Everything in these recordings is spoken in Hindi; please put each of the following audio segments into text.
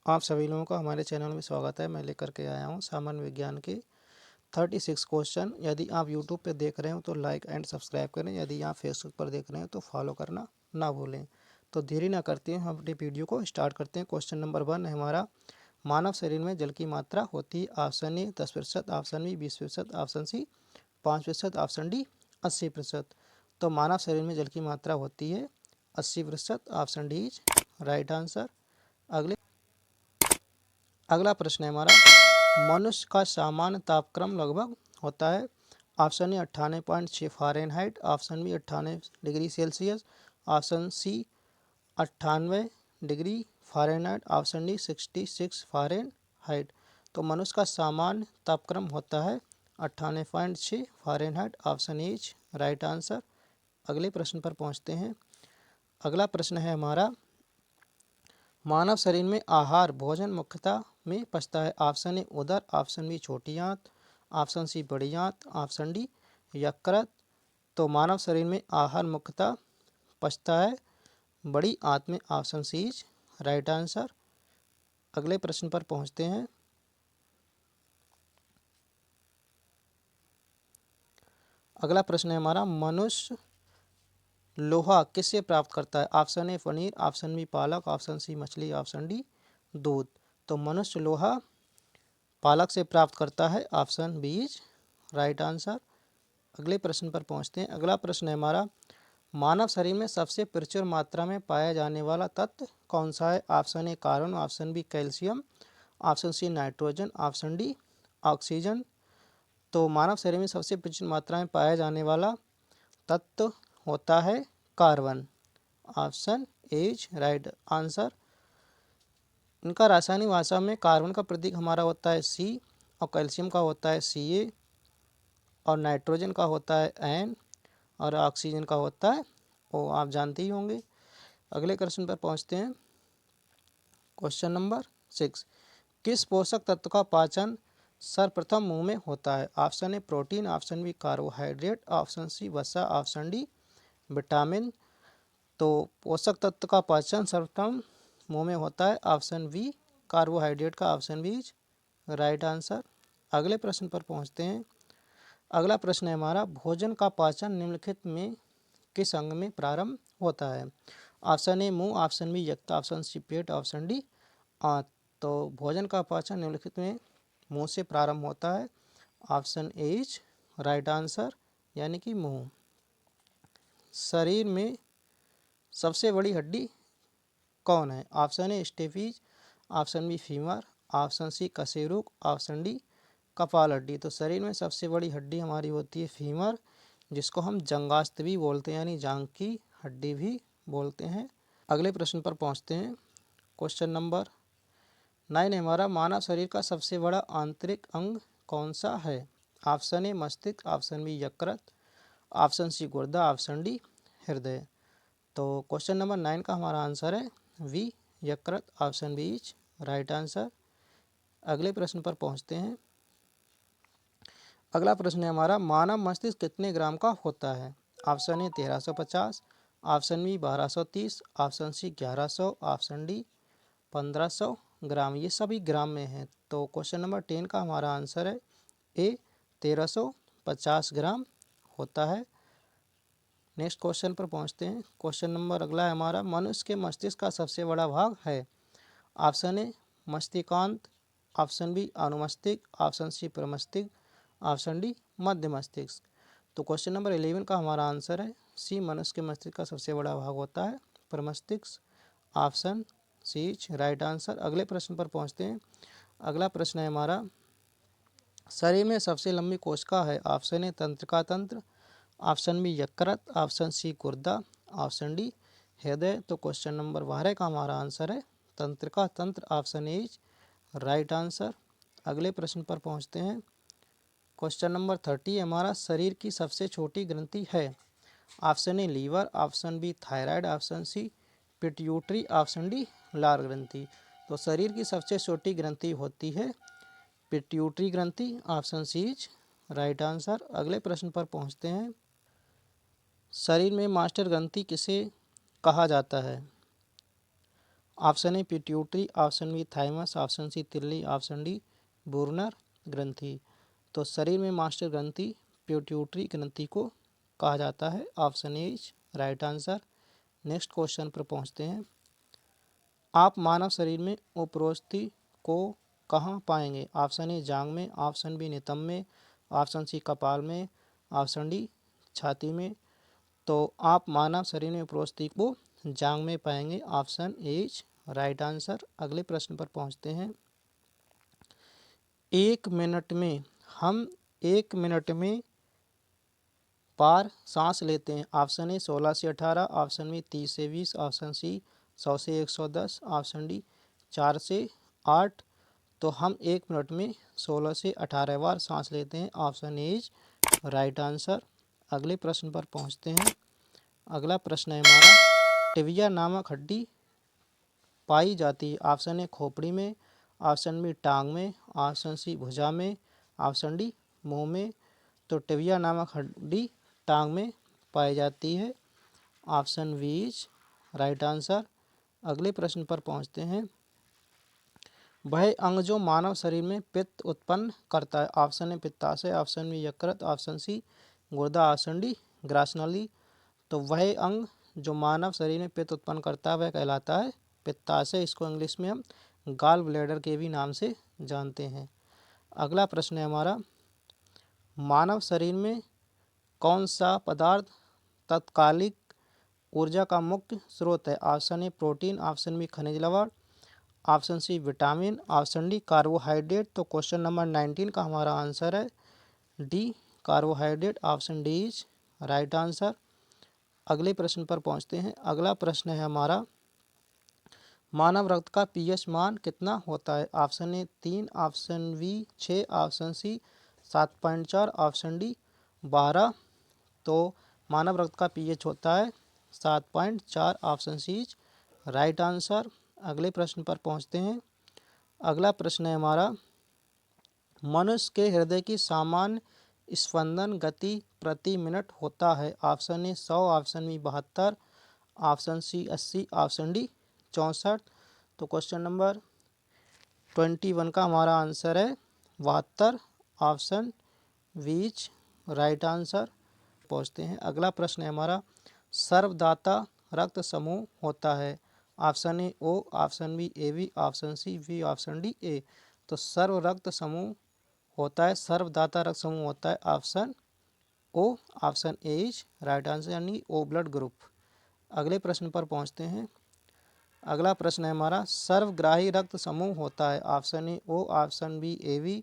आप सभी लोगों का हमारे चैनल में स्वागत है। मैं लेकर के आया हूँ सामान्य विज्ञान के 36 क्वेश्चन। यदि आप यूट्यूब पे देख रहे हो तो लाइक एंड सब्सक्राइब करें। यदि आप फेसबुक पर देख रहे हैं तो फॉलो करना ना भूलें। तो देरी ना करते हैं, हम अपनी वीडियो को स्टार्ट करते हैं। क्वेश्चन नंबर 1 है हमारा, मानव शरीर में जल की मात्रा होती है। Option A 10%, option B 20%, option C 5%, option D 80%। तो मानव शरीर में जल की मात्रा होती है 80%। Option D is right answer. अगले अगला प्रश्न है हमारा, मनुष्य का सामान्य तापक्रम लगभग होता है। Option A 98.6 Fahrenheit, option B 98 degree Celsius, option C 98 degree Fahrenheit, option D 66 Fahrenheit. तो मनुष्य का सामान्य तापक्रम होता है 98.6 Fahrenheit. Option A is right answer. अगले प्रश्न पर पहुंचते हैं। अगला प्रश्न है हमारा, मानव शरीर में आहार भोजन मुख्यतः में पचता है। ऑप्शन ए उदर, ऑप्शन बी छोटी आंत, ऑप्शन सी बड़ी आंत, ऑप्शन डी यकृत। तो मानव शरीर में आहार मुख्यतः पचता है बड़ी आंत में। Option C is right answer. अगले प्रश्न पर पहुंचते हैं। अगला प्रश्न है हमारा, मनुष्य लोहा किससे प्राप्त करता है। Option A paneer, option B पालक, ऑप्शन सी मछली, ऑप्शन डी दूध। तो मनुष्य लोहा पालक से प्राप्त करता है। Option B is right answer. अगले प्रश्न पर पहुंचते हैं। अगला प्रश्न है हमारा, मानव शरीर में सबसे प्रचुर मात्रा में पाया जाने वाला तत्व कौन सा है। Option A carbon, option B calcium, option C nitrogen, option D oxygen. तो मानव शरीर में सबसे प्रचुर मात्रा में पाया जाने वाला तत्व होता है carbon. Option A is right answer. इनका रासायनिक भाषा में कार्बन का प्रतीक हमारा होता है सी, और कैल्शियम का होता है Ca, और नाइट्रोजन का होता है N, और ऑक्सीजन का होता है O। आप जानते ही होंगे। अगले प्रश्न पर पहुंचते हैं। क्वेश्चन नंबर 6, किस पोषक तत्व का पाचन सर्वप्रथम मुंह में होता है। Option A protein, option B carbohydrate, option C वसा, ऑप्शन डी विटामिन। तो पोषक तत्व का पाचन सर्वप्रथम मुंह में होता है। ऑप्शन बी कार्बोहाइड्रेट का option B is right answer. अगले प्रश्न पर पहुंचते हैं। अगला प्रश्न है हमारा, भोजन का पाचन निम्नलिखित में किस अंग में प्रारंभ होता है। ऑप्शन ए मुंह, ऑप्शन बी यकृत, ऑप्शन सी पेट, ऑप्शन डी आंत। तो भोजन का पाचन निम्नलिखित में मुंह से प्रारंभ होता है। Option A is right answer, यानी कि मुंह। शरीर में सबसे बड़ी हड्डी कौन है। Option A stapes, option B femur, option C कशेरुक, ऑप्शन डी कपाल हड्डी। तो शरीर में सबसे बड़ी हड्डी हमारी होती है फीमर, जिसको हम जंगास्त्र भी बोलते हैं, यानी जांग की हड्डी भी बोलते हैं। अगले प्रश्न पर पहुंचते हैं। क्वेश्चन नंबर 9 है हमारा, मानव शरीर का सबसे बड़ा आंतरिक अंग कौन सा है। ऑप्शन ए मस्तिष्क, ऑप्शन बी यकृत, ऑप्शन सी गुर्दा, ऑप्शन डी हृदय। तो क्वेश्चन नंबर 9 का हमारा आंसर है वी यकृत। Option B is right answer. अगले प्रश्न पर पहुंचते हैं। अगला प्रश्न है हमारा, मानव मस्तिष्क कितने ग्राम का होता है। Option A 1350, option B 1230, option C 1100, option D 1500 gram. ये सभी ग्राम में है। तो क्वेश्चन नंबर 10 का हमारा आंसर है ए 1350 ग्राम होता है। नेक्स्ट क्वेश्चन पर पहुंचते हैं। क्वेश्चन नंबर अगला है हमारा, मनुष्य के मस्तिष्क का सबसे बड़ा भाग है। ऑप्शन ए मस्तिष्कांत, ऑप्शन बी अनुमस्तिष्क, ऑप्शन सी प्रमस्तिष्क, ऑप्शन डी मध्य मस्तिष्क। तो क्वेश्चन नंबर 11 का हमारा आंसर है सी, मनुष्य के मस्तिष्क का सबसे बड़ा भाग होता है प्रमस्तिष्क। Option C is right answer. अगले प्रश्न पर पहुंचते हैं। अगला प्रश्न है हमारा, शरीर में सबसे लंबी कोशिका है। ऑप्शन ए तंत्रिका तंत्र, ऑप्शन बी यकृत, ऑप्शन सी गुर्दा, ऑप्शन डी हृदय। तो क्वेश्चन नंबर 12 का हमारा आंसर है तंत्रिका तंत्र। Option A is right answer. अगले प्रश्न पर पहुंचते हैं। क्वेश्चन नंबर 30 हमारा, शरीर की सबसे छोटी ग्रंथि है। Option A liver, option B thyroid, option C pituitary, option D लार ग्रंथि। तो शरीर की सबसे छोटी ग्रंथि होती है पिट्यूटरी ग्रंथि। Option C is right answer. अगले प्रश्न पर पहुंचते हैं। शरीर में मास्टर ग्रंथि किसे कहा जाता है। Option A pituitary, option B thymus, option C तिल्ली, ऑप्शन डी ब्रूनर ग्रंथि। तो शरीर में मास्टर ग्रंथि पिट्यूटरी ग्रंथि को कहा जाता है। Option A is right answer. Next question पर पहुंचते हैं। आप मानव शरीर में उपरोस्थि को कहाँ पाएंगे? ऑप्शन ए जांघ में, ऑप्शन बी नितंब में, ऑप्शन सी कपाल में, ऑप्शन डी छाती में। तो आप मानव शरीर में उपरोस्थि को जांघ में पाएंगे। Option A is right answer. अगले प्रश्न पर पहुंचते हैं। एक मिनट में हम 1 मिनट में बार सांस लेते हैं। ऑप्शन ए 16 से 18, ऑप्शन बी 30 से 20, ऑप्शन सी 100 से 110, ऑप्शन डी 4 से 8। तो हम 1 मिनट में 16 से 18 बार सांस लेते हैं। Option A is right answer. अगले प्रश्न पर पहुंचते हैं। अगला प्रश्न है हमारा, टिबिया नामक हड्डी पाई जाती है। ऑप्शन ए खोपड़ी में, ऑप्शन बी टांग में, ऑप्शन सी भुजा में, ऑप्शन डी मुंह में। तो टिबिया नामक हड्डी टांग में पाई जाती है। Option B is right answer. अगले प्रश्न पर पहुंचते हैं। वह अंग जो मानव शरीर में पित्त उत्पन्न करता है। ऑप्शन ए पित्ताशय, ऑप्शन बी यकृत, ऑप्शन सी गुर्दा, ऑप्शन डी ग्रासनली। तो वह अंग जो मानव शरीर में पित्त उत्पन्न करता है वह कहलाता है पित्ताशय। इसको इंग्लिश में हम गॉल ब्लैडर के भी नाम से जानते हैं। अगला प्रश्न है हमारा, मानव शरीर में कौन सा पदार्थ तत्कालिक ऊर्जा का मुख्य स्रोत है? Option A protein, option B खनिज लवण, option C vitamin, option D carbohydrate. तो क्वेश्चन नंबर 19 का हमारा आंसर है D carbohydrate. Option D is right answer. अगले प्रश्न पर पहुंचते हैं। अगला प्रश्न है हमारा, मानव रक्त का पीएच मान कितना होता है? Option A 3, option B 6, option C 7.4, option D 12। तो मानव रक्त का पीएच होता है 7.4। Option C is right answer. अगले प्रश्न पर पहुंचते हैं। अगला प्रश्न है हमारा, मनुष्य के हृदय की सामान्य स्पंदन गति प्रति मिनट होता है। Option A 100, option B 72, option C 80, option D 64। तो क्वेश्चन नंबर 21 का हमारा आंसर है 72। ऑप्शन बीच राइट आंसर। पहुँचते हैं। अगला प्रश्न है हमारा, सर्वदाता रक्त समूह होता है। Option A O, option B A B, option C B, option D A. तो सर्व रक्त समूह होता है, सर्वदाता रक्त समूह होता है option O. Option A is right answer, यानी ओ ब्लड ग्रुप। अगले प्रश्न पर पहुंचते हैं। अगला प्रश्न है हमारा, सर्वग्राही रक्त समूह होता है। Option A O, option B A B,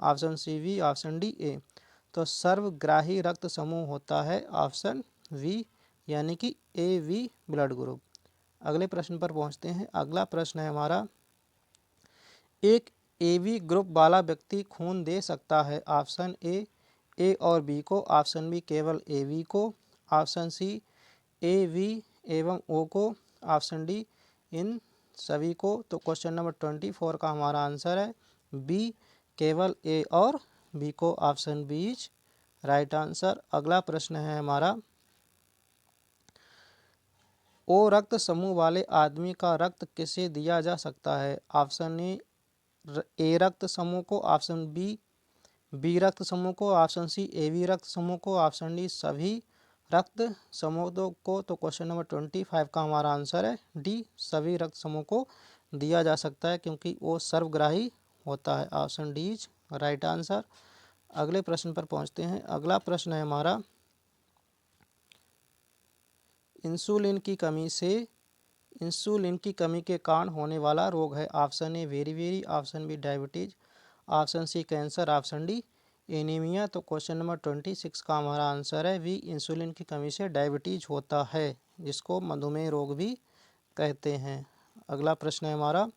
option C B, option D A. तो सर्वग्राही रक्त समूह होता है ऑप्शन वी, यानी कि ए वी ब्लड ग्रुप। अगले प्रश्न पर पहुंचते हैं। अगला प्रश्न है हमारा, एक ए बी ग्रुप वाला व्यक्ति खून दे सकता है। ऑप्शन ए और बी को, ऑप्शन बी केवल ए बी को, ऑप्शन सी ए बी एवं ओ को, ऑप्शन डी इन सभी को। तो क्वेश्चन नंबर 24 का हमारा आंसर है बी, केवल ए और बी को। Option B is right answer. अगला प्रश्न है हमारा, ओ रक्त समूह वाले आदमी का रक्त किसे दिया जा सकता है? ऑप्शन ए रक्त समूह को, ऑप्शन बी रक्त समूह को, ऑप्शन सी ए बी रक्त समूह को, ऑप्शन डी सभी रक्त समूहों को। तो क्वेश्चन नंबर 25 का हमारा आंसर है डी, सभी रक्त समूह को दिया जा सकता है क्योंकि वो सर्वग्राही होता है। Option D is right answer. अगले प्रश्न पर पहुंचते हैं। अगला प्रश्न है हमारा, इंसुलिन की कमी के कारण होने वाला रोग है। Option A very, option B diabetes, option C cancer, option D anaemia. तो क्वेश्चन नंबर 26 का हमारा आंसर है वी, इंसुलिन की कमी से डायबिटीज होता है, जिसको मधुमेह रोग भी कहते हैं। अगला प्रश्न है हमारा,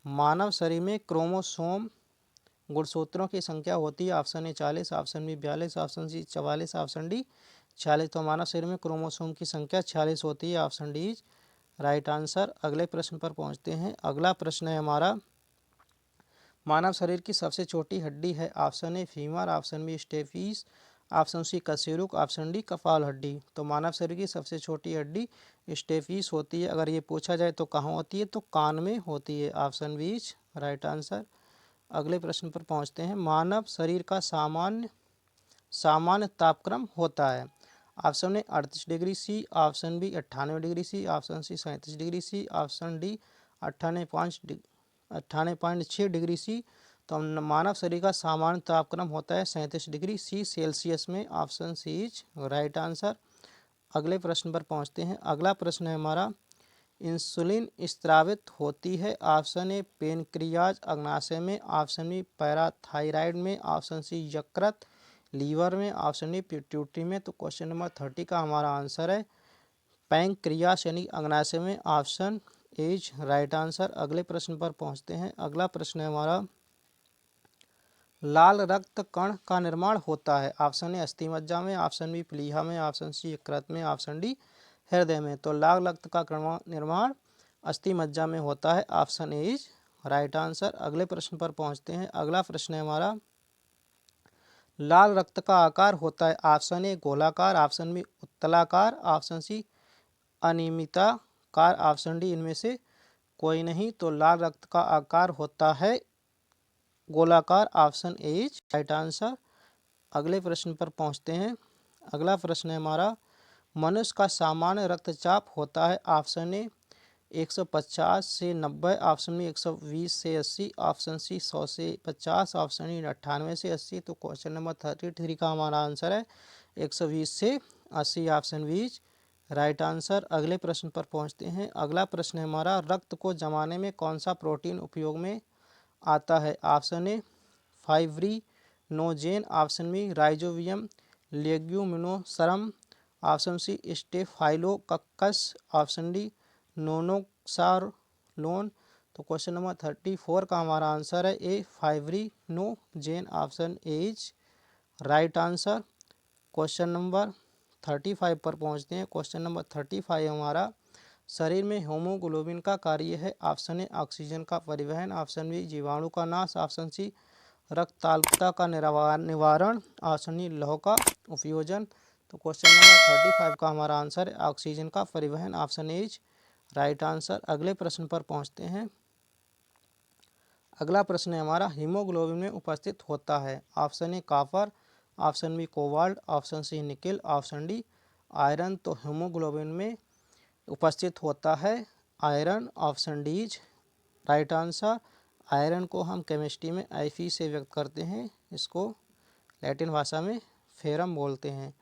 मानव शरीर में क्रोमोसोम गुणसूत्रों की संख्या होती है। Option A 40, option B 42, option C 44, option D 46। तो मानव शरीर में क्रोमोसोम की संख्या 46 होती है। Option D is right answer. अगले प्रश्न पर पहुंचते हैं। अगला प्रश्न है हमारा, मानव शरीर की सबसे छोटी हड्डी है। Option A femur, option B stapes, option C कशेरुक, ऑप्शन डी कपाल हड्डी। तो मानव शरीर की सबसे छोटी हड्डी स्टेपीस होती है। अगर ये पूछा जाए तो कहाँ होती है, तो कान में होती है। Option B is right answer. अगले प्रश्न पर पहुँचते हैं। मानव शरीर का सामान्य सामान्य तापक्रम होता है। Option A 38 degree C, option B 98 degree C, option C 37 degree C, option D 98.6 degree C. तो मानव शरीर का सामान्य तापक्रम होता है 37 डिग्री सी सेल्सियस में। Option C is right answer. अगले प्रश्न पर पहुंचते हैं। अगला प्रश्न है हमारा, इंसुलिन स्त्रावित होती है। ऑप्शन ए पेनक्रियाज अग्नाशय में, ऑप्शन बी पैराथायराइड में, ऑप्शन सी यकृत लीवर में, ऑप्शन डी पिट्यूटरी में। तो क्वेश्चन नंबर 30 का हमारा आंसर है पैंक्रियास यानी अग्नाशय में। Option is right answer. अगले प्रश्न पर पहुंचते हैं। अगला प्रश्न है हमारा, लाल रक्त कण का निर्माण होता है। ऑप्शन ए अस्थि मज्जा में, ऑप्शन बी प्लीहा में, ऑप्शन सी यकृत में, ऑप्शन डी हृदय में। तो लाल रक्त का निर्माण अस्थि मज्जा में होता है। Option A is right answer. अगले प्रश्न पर पहुंचते हैं। अगला प्रश्न है हमारा, लाल रक्त का आकार होता है। ऑप्शन ए गोलाकार, ऑप्शन बी उत्तलाकार, ऑप्शन सी अनियमिताकार, ऑप्शन डी इनमें से कोई नहीं। तो लाल रक्त का आकार होता है गोलाकार। Option A is right answer. अगले प्रश्न पर पहुंचते हैं। अगला प्रश्न है हमारा, मनुष्य का सामान्य रक्तचाप होता है। ऑप्शन ए 150 से 90, ऑप्शन बी 120 से 80, ऑप्शन सी 100 से 50, ऑप्शन डी 98 से 80। तो क्वेश्चन नंबर 33 का हमारा आंसर है 120 से 80। Option B is right answer. अगले प्रश्न पर पहुंचते हैं। अगला प्रश्न है हमारा, रक्त को जमाने में कौन सा प्रोटीन उपयोग में आता है। Option A fibrinogen, option B rhizobium leguminosarum, option C staphylococcus, option D नोनोक्सारलोन। तो क्वेश्चन नंबर 34 का हमारा आंसर है A fibrinogen. Option A is right answer. Question number 35 पर पहुंचते हैं। क्वेश्चन नंबर 35 हमारा, शरीर में हीमोग्लोबिन का कार्य है। ऑप्शन ए ऑक्सीजन का परिवहन, ऑप्शन बी जीवाणु का नाश, ऑप्शन सी रक्ताल्पता का निवारण, ऑप्शन डी लौह का उपयोजन। तो क्वेश्चन नंबर 35 का हमारा आंसर है ऑक्सीजन का परिवहन। Option A is right answer. अगले प्रश्न पर पहुंचते हैं। अगला प्रश्न है हमारा, हीमोग्लोबिन में उपस्थित होता है। Option A copper, option B cobalt, option C nickel, option D iron. तो हीमोग्लोबिन में उपस्थित होता है iron. Option D is right answer. Iron को हम केमिस्ट्री में Fe से व्यक्त करते हैं। इसको लैटिन भाषा में फेरम बोलते हैं।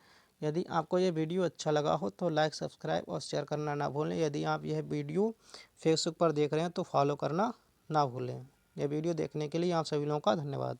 यदि आपको यह वीडियो अच्छा लगा हो तो लाइक, सब्सक्राइब और शेयर करना ना भूलें। यदि आप यह वीडियो फेसबुक पर देख रहे हैं तो फॉलो करना ना भूलें। यह वीडियो देखने के लिए आप सभी लोगों का धन्यवाद।